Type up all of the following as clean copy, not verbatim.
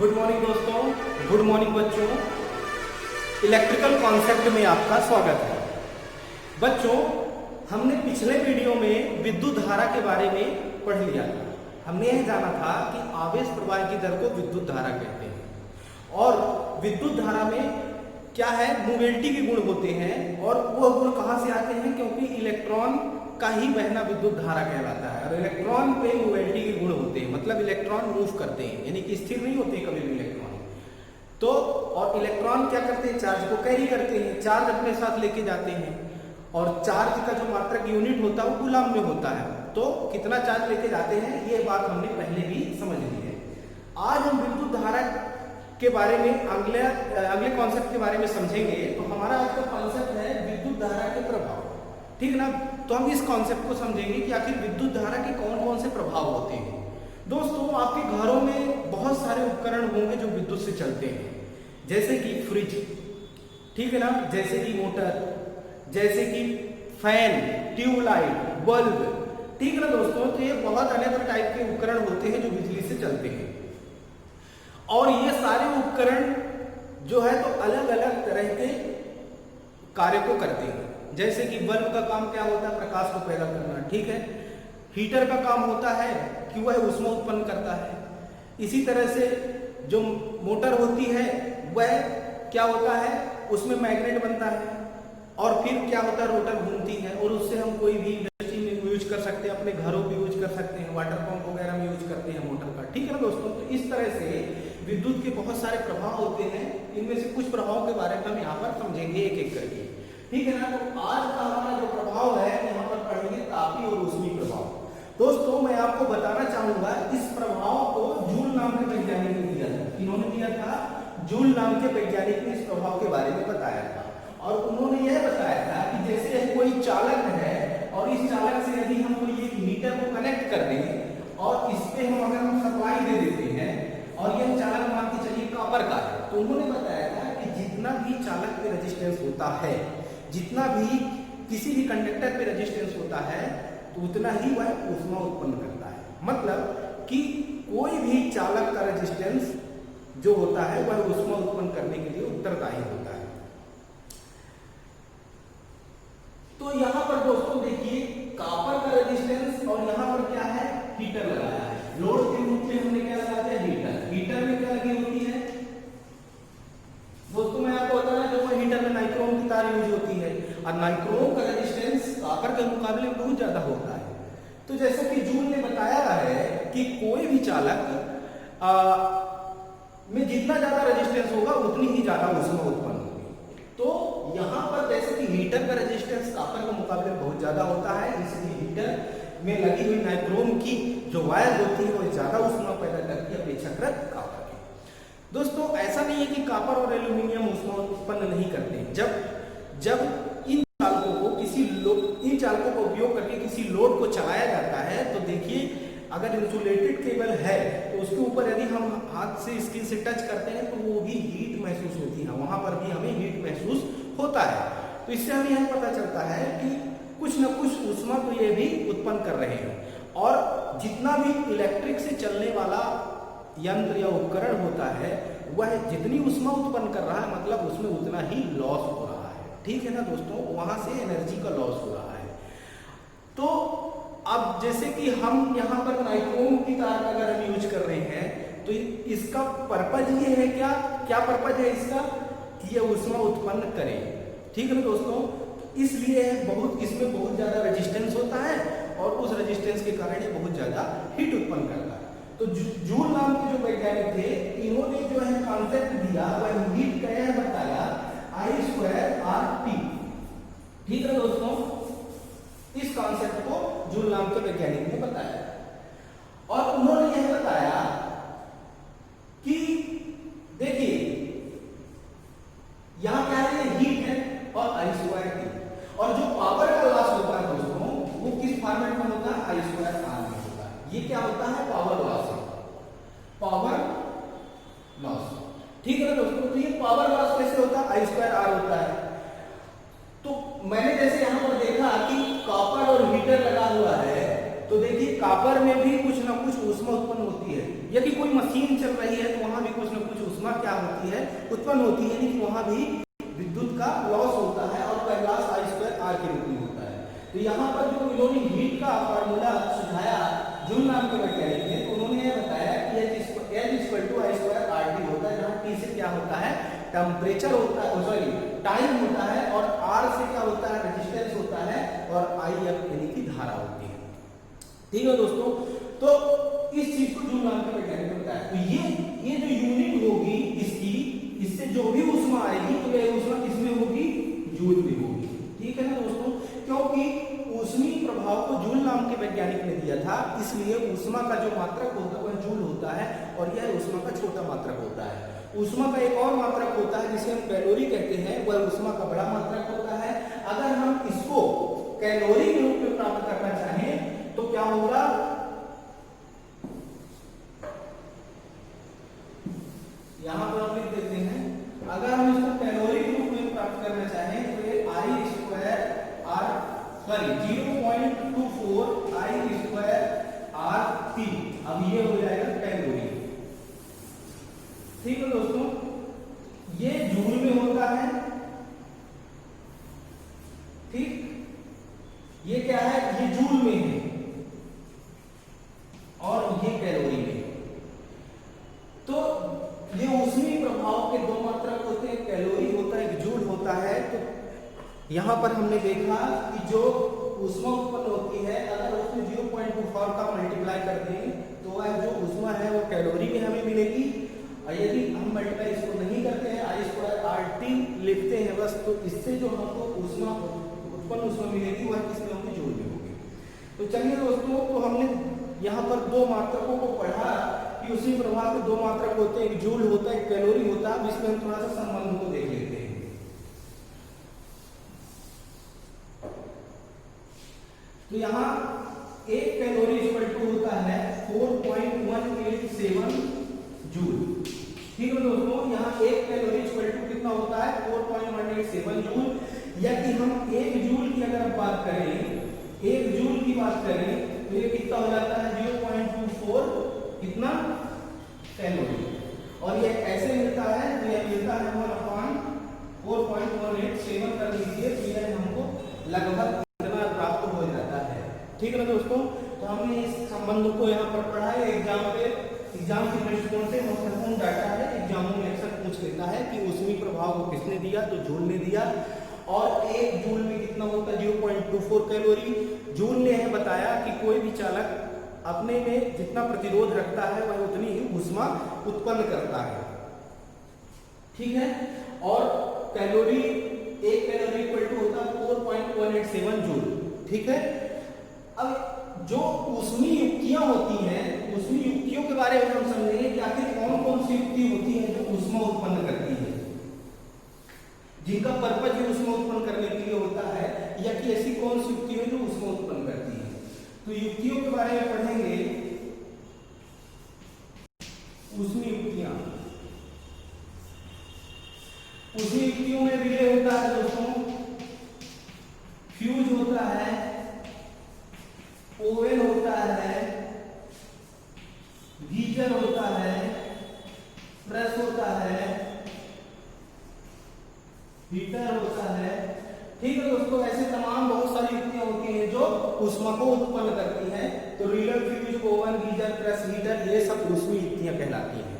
Good morning दोस्तों, good morning बच्चों। Electrical concept में आपका स्वागत है। बच्चों, हमने पिछले वीडियो में विद्युत धारा के बारे में पढ़ लिया था। हमने यह जाना था कि आवेश प्रवाह की दर को विद्युत धारा कहते हैं और विद्युत धारा में क्या है, मोबिलिटी के गुण होते हैं और वह गुण कहाँ से आते हैं, क्योंकि इलेक्ट्रॉन का ही बहना विद्युत धारा कहलाता है और इलेक्ट्रॉन पे मोबिलिटी के गुण होते हैं, मतलब इलेक्ट्रॉन मूव करते हैं, यानी कि स्थिर नहीं होते कभी भी इलेक्ट्रॉन। तो और इलेक्ट्रॉन क्या करते हैं, चार्ज को कैरी करते हैं, चार्ज अपने साथ लेके जाते हैं और चार्ज का जो मात्रक यूनिट होता है वो कूलम में होता है। तो कितना चार्ज लेके जाते हैं ये बात हमने पहले भी समझ ली है। आज हम विद्युत धारा के बारे में अगले कॉन्सेप्ट के बारे में समझेंगे। तो हमारा आज का कॉन्सेप्ट है विद्युत धारा के प्रभाव, ठीक ना। तो हम इस कॉन्सेप्ट को समझेंगे कि आखिर विद्युत धारा के कौन कौन से प्रभाव होते हैं। दोस्तों, आपके घरों में बहुत सारे उपकरण होंगे जो विद्युत से चलते हैं, जैसे कि फ्रिज, ठीक है ना, जैसे कि मोटर, जैसे कि फैन, ट्यूबलाइट, बल्ब, ठीक है ना दोस्तों। तो ये बहुत अनेक टाइप के उपकरण होते हैं जो बिजली से चलते हैं और ये सारे उपकरण जो है तो अलग अलग तरह के कार्य को करते हैं। जैसे कि बल्ब का काम क्या होता है, प्रकाश को पैदा करना, ठीक है। हीटर का काम होता है कि वह ऊष्मा उत्पन्न करता है। इसी तरह से जो मोटर होती है वह क्या होता है, उसमें मैग्नेट बनता है और फिर क्या होता है, रोटर घूमती है और उससे हम कोई भी इंडस्ट्री में यूज कर सकते हैं, अपने घरों में यूज कर सकते हैं, वाटर पंप वगैरह में यूज करते हैं मोटर का, ठीक है ना दोस्तों। तो इस तरह से विद्युत के बहुत सारे प्रभाव होते हैं। इनमें से कुछ प्रभावों के बारे में हम यहाँ पर समझेंगे एक एक करके, ठीक है ना। तो आज का हमारा जो प्रभाव है यहाँ पर पढ़ेंगे तापी और ऊष्मी प्रभाव। दोस्तों, मैं आपको बताना चाहूंगा इस प्रभाव को जूल नाम के वैज्ञानिक ने दिया था। किन्होंने दिया था? जूल नाम के वैज्ञानिक ने इस प्रभाव के बारे में बताया था और उन्होंने यह बताया था कि जैसे कोई चालक है और इस चालक से यदि हम कोई एक मीटर को कनेक्ट कर दें और इस पे हम अगर सप्लाई दे देते हैं और यह चालक मान के चलिए कॉपर का है, तो उन्होंने बताया था कि जितना भी चालक पे रेजिस्टेंस होता है, जितना भी किसी भी कंडक्टर पे रेजिस्टेंस होता है, तो उतना ही वह ऊष्मा उत्पन्न करता है। मतलब कि कोई भी चालक का रेजिस्टेंस जो होता है वह ऊष्मा उत्पन्न करने के लिए उत्तरदायी होता है। तो यहाँ पर दोस्तों देखिए, कॉपर का रेजिस्टेंस और यहाँ पर क्या है, हीटर लगाया है। लोड के रूप में हमने क्या लगाया है, हीटर। हीटर में क्या लगी होती है दोस्तों, मैं आपको बताना चाहूंगा, हीटर में नाइक्रोम की तार यूज होती है और नाइक्रोम का रेजिस्टेंस कॉपर के मुकाबले बहुत ज्यादा होता है। तो जैसा कि जूल ने बताया है कि कोई भी चालक में जितना ज्यादा रेजिस्टेंस होगा उतनी ही ज्यादा ऊष्मा उत्पन्न होगी। तो यहाँ पर जैसे कि हीटर का रेजिस्टेंस कॉपर के मुकाबले बहुत ज्यादा होता है, इसलिए हीटर में लगी हुई नाइक्रोम की जो वायर होती है वो ज्यादा ऊष्मा पैदा करती है अपेक्षाकृत कॉपर की। दोस्तों, ऐसा नहीं है कि कॉपर और एल्यूमिनियम ऊष्मा उत्पन्न नहीं करते। जब इन चालकों को इन चालकों का उपयोग करके किसी लोड को चलाया जाता है, तो देखिए अगर इंसुलेटेड केबल है तो उसके ऊपर यदि हम हाथ से स्किन से टच करते हैं तो वो भी हीट महसूस होती है, वहां पर भी हमें हीट महसूस होता है। तो इससे हमें यह पता चलता है कि कुछ न कुछ ऊष्मा तो ये भी उत्पन्न कर रहे हैं। और जितना भी इलेक्ट्रिक से चलने वाला यंत्र या उपकरण होता है वह जितनी ऊष्मा उत्पन्न कर रहा है, मतलब उसमें उतना ही लॉस हो रहा है, ठीक है ना दोस्तों, वहां से एनर्जी का लॉस हो रहा है। तो अब जैसे कि हम यहाँ पर नाइक्रोम की तार अगर हम यूज कर रहे हैं तो इसका पर्पज ये है, क्या पर्पज है इसका, कि ये ऊष्मा उत्पन्न करे, ठीक है ना दोस्तों। इसलिए इसमें बहुत ज्यादा रेजिस्टेंस होता है और उस रेजिस्टेंस के कारण ये बहुत ज्यादा हीट उत्पन्न करता है। तो जूल नाम के जो वैज्ञानिक थे, इन्होंने जो है कॉन्सेप्ट दिया वह हीट क्या है बताया, I²RT, ठीक है दोस्तों। इस कॉन्सेप्ट को जूल नाम के वैज्ञानिक ने बताया और उन्होंने यह बताया कि देखिए यहां क्या है, हीट है और I²T, और जो पावर का लॉस होता है दोस्तों वो किस फॉर्मेट में होता है, I²R में होता है। ये क्या होता है, पावर लॉस, पावर लॉस, ठीक है ना दोस्तों। तो ये पावर लॉस कैसे होता है, I²R होता है। तो मैंने जैसे यहां पर देखा कि कॉपर और हीटर लगा हुआ है, तो देखिए कॉपर में भी कुछ ना कुछ ऊष्मा उत्पन्न होती है। यदि कोई मशीन चल रही है तो वहां भी कुछ ना कुछ ऊष्मा क्या होती है, उत्पन्न होती है, लेकिन वहां भी विद्युत का लॉस होता है और वह लॉस I2R के रूप में होता है। तो यहाँ पर जो इन्होंने हीट का फार्मूला सुझाया जूल नाम के वैज्ञानिक ने, तो उन्होंने यह बताया कि H=I2RT होता है, जहाँ T से क्या होता है, टेम्परेचर होता है, सॉरी टाइम होता है, और R से क्या होता है, रेजिस्टेंस होता है, और IF यानी कि धारा होती है। ठीक है दोस्तों, तो इस चीज को जूल नाम के वैज्ञानिक ने बताया। तो ये जो यूनिट होगी इसकी, इससे जो भी ऊष्मा आएगी तो वह ऊष्मा किसमें होगी, जूल में होगी। ठीक है ना दोस्तों, क्योंकि ऊष्मीय प्रभाव को जूल नाम के वैज्ञानिक ने दिया था, इसलिए ऊष्मा का जो मात्रक होता है वह जूल होता है, और यह ऊष्मा का छोटा मात्रक होता है। ऊष्मा का एक और मात्रक होता है जिसे हम कैलोरी कहते हैं, वह ऊष्मा का बड़ा मात्रक होता है। अगर हम इसको कैलोरी के रूप में प्राप्त करना चाहें तो क्या होगा, यहां पर हम लिख देते हैं, अगर हम इसको कैलोरी के रूप में प्राप्त करना चाहें तो ये I²R/0.24I²RT, अब ये हो जाएगा कैलोरी। ठीक है दोस्तों, ये जूल में होता है। ठीक, ये क्या है, ये जूल में है और ये कैलोरी में। तो ये ऊष्मीय प्रभाव के दो मात्रक होते हैं, कैलोरी होता है, एक जूल होता है। तो यहां पर हमने देखा कि जो ऊष्मा उत्पन्न होती है, अगर उसमें 0.24 का मल्टीप्लाई कर दें तो वह जो ऊष्मा है वो कैलोरी में हमें मिलेगी, और यदि हम मल्टीप्लाई इसको नहीं करते हैं, I²RT लिखते हैं बस, तो इससे जो हमको ऊष्मा उत्पन्न ऊष्मा मिलेगी वह किसमें होगी, जूल में होगी। तो चलिए दोस्तों, तो हमने यहाँ पर दो मात्रकों को पढ़ा कि उसी प्रभाव के दो मात्रक होते हैं, एक जूल होता है, एक कैलोरी होता है। इसमें हम थोड़ा सा संबंध को देख लेते हैं। तो यहाँ एक कैलोरी इक्वल टू होता है 4.187 जूल। ठीक है दोस्तों, यहाँ एक कैलोरी इक्वल टू कितना होता है, 4.187 जूल। यदि हम एक जूल की अगर बात करें, एक जूल की बात करें तो ये कितना हो जाता है, 0.24 कितना कैलोरी, और ये ऐसे मिलता है, तो ये मिलता है 1/4.187 कर लीजिए, तो यह हमको लगभग इतना प्राप्त हो जाता है। ठीक है ना दोस्तों, तो हमने इस संबंध को यहाँ पर पढ़ा है। एग्जाम के दृष्टिकोण से महत्वपूर्ण डाटा है, एग्जामों में अक्सर पूछ लेता है कि ऊष्मीय प्रभाव को किसने दिया, तो जूल ने दिया, और एक जूल में कितना होता है, 0.24 कैलोरी। जूल ने यह बताया कि कोई भी चालक अपने में जितना प्रतिरोध रखता है वह उतनी ही ऊष्मा उत्पन्न करता है। ठीक है, और कैलोरी, एक कैलोरी इक्वल टू होता है 4.187 जूल। ठीक है, अब जो ऊष्मीय युक्तियां होती हैं, ऊष्मीय युक्तियों के बारे में हम समझेंगे कि आखिर कौन कौन सी युक्ति होती है जो ऊष्मा उत्पन्न करती है, जिनका पर्पज ही ऊष्मा उत्पन्न करने के लिए होता है, या कि ऐसी कौन सी युक्ति है जो ऊष्मा उत्पन्न करती है। तो युक्तियों के बारे में पढ़ेंगे, ऊष्मीय युक्तियां। ऊष्मीय युक्तियों में रिले होता है दोस्तों, फ्यूज होता है, ओवन होता है, गीजर होता है, प्रेस होता है, हीटर होता है। ठीक है दोस्तों, ऐसे तमाम बहुत सारी युक्तियां होती हैं जो ऊष्मा को उत्पन्न करती हैं। तो reeler, fuse, oven, geyser, press, heater, ये सब ऊष्मीय युक्तियां कहलाती हैं।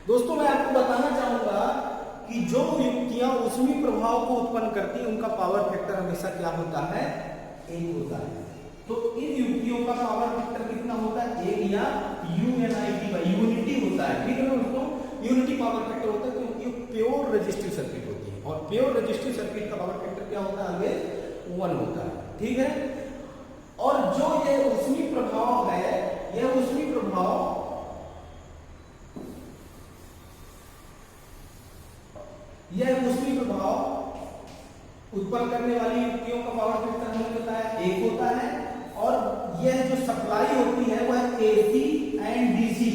दोस्तों, मैं आपको बताना चाहूंगा कि जो युक्तियां ऊष्मीय प्रभाव को उत्पन्न करती हैं उनका पावर फैक्टर हमेशा क्या होता है, 1 होता है। तो इन युक्तियों का पावर फैक्टर कितना होता है, 1 या यूनिटी होता है। ठीक है दोस्तों, यूनिटी पावर फैक्टर होता है क्योंकि प्योर रेजिस्टिव सर्किट होती है, और प्योर रेजिस्टिव सर्किट का पावर फैक्टर क्या होता है, ऑलवेज 1 होता है। ठीक है, और जो ये ऊष्मीय प्रभाव है, यह ऊष्मीय प्रभाव उत्पन्न करने वाली युक्तियों का पावर फैक्टर हमें बताया 1 होता है, और यह जो सप्लाई होती है वह एसी एंड डीसी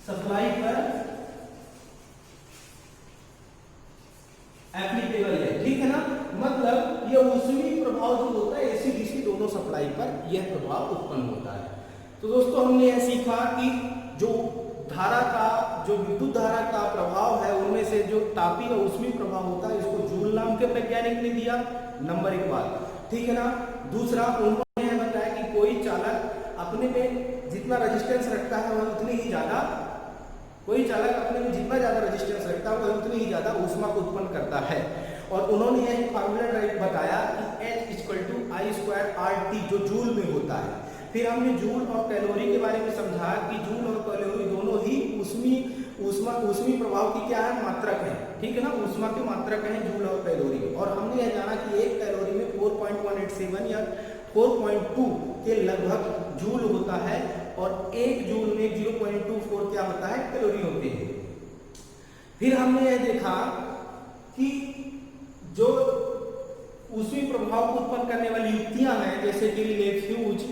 सप्लाई पर एप्लीकेबल है। ठीक है ना, मतलब ये ऊष्मीय प्रभाव जो होता है एसी डीसी दोनों यह प्रभाव उत्पन्न होता है। तो दोस्तों हमने यह सीखा कि जो धारा का, जो विद्युत धारा का प्रभाव है उनमें से जो तापीय और ऊष्मीय प्रभाव होता है इसको जूल नाम के वैज्ञानिक ने दिया, नंबर 1 बात, ठीक है ना। दूसरा, उन्होंने यह बताया कि कोई चालक अपने में जितना रेजिस्टेंस रखता है वह उतनी ही ज्यादा, कोई चालक अपने में जितना ज्यादा रेजिस्टेंस रखता है वह उतनी ही ज्यादा ऊष्मा को उत्पन्न करता है। और उन्होंने यह फार्मूला बताया कि H = I²RT जो जूल में होता है। फिर हमने जूल और कैलोरी के बारे में समझा कि जूल और कैलोरी दोनों ही ऊष्मी प्रभाव की क्या है, मात्रक है, ठीक है ना, ऊष्मा के मात्रक हैं जूल और कैलोरी। और हमने यह जाना कि एक कैलोरी में 4.187 या 4.2 के लगभग जूल होता है और एक जूल में 0.24 क्या होता है, कैलोरी होते हैं। फिर हमने यह देखा कि जो ऊष्मी प्रभाव को उत्पन्न करने वाली युक्तियां हैं जैसे कि relay, fuse,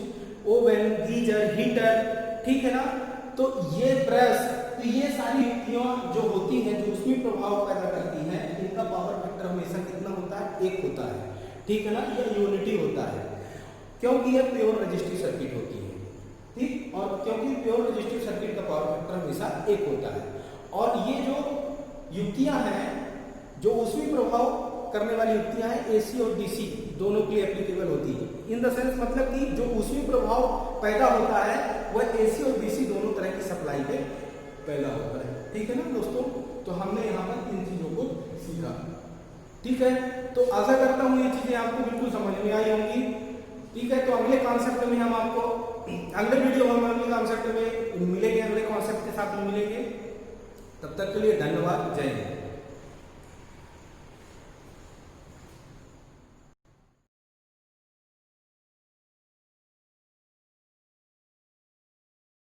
oven, geyser, heater, ठीक है ना, तो ये ब्रश, तो ये सारी युक्तियां जो होती हैं जो ऊष्मी प्रभाव पैदा करती हैं, इनका पावर फैक्टर हमेशा कितना होता है, 1 होता है, ठीक है ना, ये यूनिटी होता है क्योंकि यह प्योर रेजिस्टिव सर्किट होती है, ठीक। और क्योंकि प्योर रेजिस्टिव सर्किट का पावर फैक्टर हमेशा 1 होता है। और ये जो युक्तियां हैं जो ऊष्मी प्रभाव करने वाली युक्तियां हैं एसी और डीसी दोनों के लिए एप्लीकेबल होती है। इन द सेंस मतलब कि जो ऊष्मी प्रभाव पैदा होता है वह एसी और डीसी दोनों तरह की सप्लाई पे पैदा होता है, ठीक है ना दोस्तों। तो हमने यहाँ पर इन चीजों को सीखा, ठीक है। तो आशा करता हूँ ये चीजें आपको बिल्कुल समझ में आई होंगी, ठीक है। तो अगले कॉन्सेप्ट में हम आपको, अगले वीडियो में अगले कॉन्सेप्ट में मिलेंगे, अगले कॉन्सेप्ट के साथ में मिलेंगे। तब तक के लिए धन्यवाद, जय हिंद।